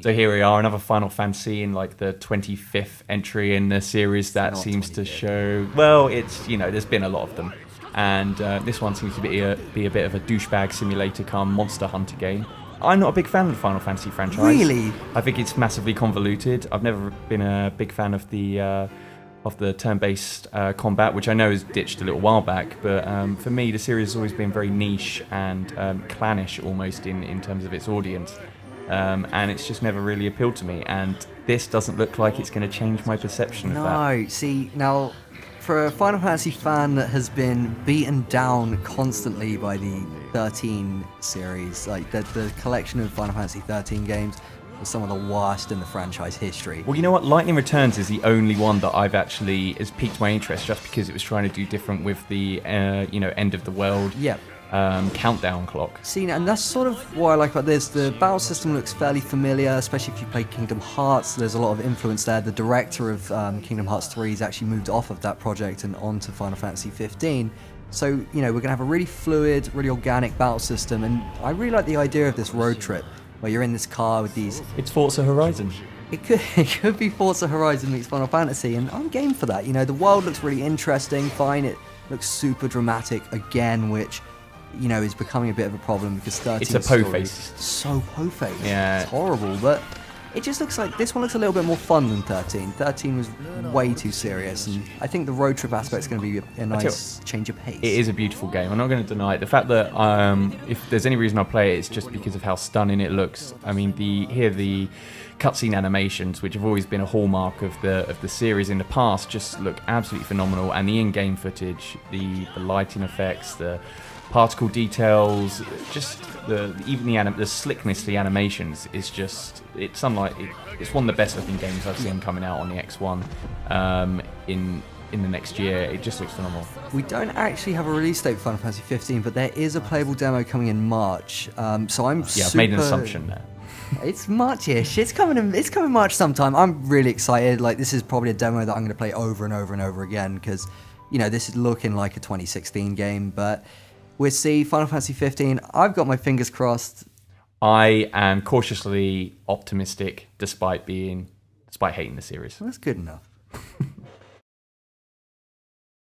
So here we are, another Final Fantasy in like the 25th entry in the series that seems to show, well, it's, there's been a lot of them. And this one seems to be a bit of a douchebag simulator come monster hunter game. I'm not a big fan of the Final Fantasy franchise. Really? I think it's massively convoluted. I've never been a big fan of the turn-based combat, which I know is ditched a little while back, but for me the series has always been very niche and clannish almost in terms of its audience, and it's just never really appealed to me, and this doesn't look like it's going to change my perception of that. No, see, now, for a Final Fantasy fan that has been beaten down constantly by the 13 series, like the collection of Final Fantasy 13 games, some of the worst in the franchise history. Well, you know what? Lightning Returns is the only one that has piqued my interest, just because it was trying to do different with the, end of the world countdown clock. See, and that's sort of what I like about this. The battle system looks fairly familiar, especially if you play Kingdom Hearts. There's a lot of influence there. The director of Kingdom Hearts 3 has actually moved off of that project and onto Final Fantasy 15. So, we're going to have a really fluid, really organic battle system, and I really like the idea of this road trip, where you're in this car with these... It's Forza Horizon. It could be Forza Horizon meets Final Fantasy, and I'm game for that. The world looks really interesting, fine. It looks super dramatic again, which, is becoming a bit of a problem because 13 It's a po-face. So po-face. Yeah. It's horrible, but it just looks like this one looks a little bit more fun than 13. 13 was way too serious, and I think the road trip aspect is going to be a nice change of pace. It is a beautiful game. I'm not going to deny it. The fact that if there's any reason I play it, it's just because of how stunning it looks. I mean, the cutscene animations, which have always been a hallmark of the series in the past, just look absolutely phenomenal. And the in-game footage, the lighting effects, the particle details, just the slickness of the animations is just, it's one of the best looking games I've seen coming out on the X1 in the next year. It just looks phenomenal. We don't actually have a release date for Final Fantasy 15, but there is a playable demo coming in March. So I'm I've made an assumption there. It's March-ish. It's coming March sometime. I'm really excited. Like, this is probably a demo that I'm going to play over and over and over again because, this is looking like a 2016 game, but we'll see. Final Fantasy 15, I've got my fingers crossed. I am cautiously optimistic despite hating the series. That's good enough.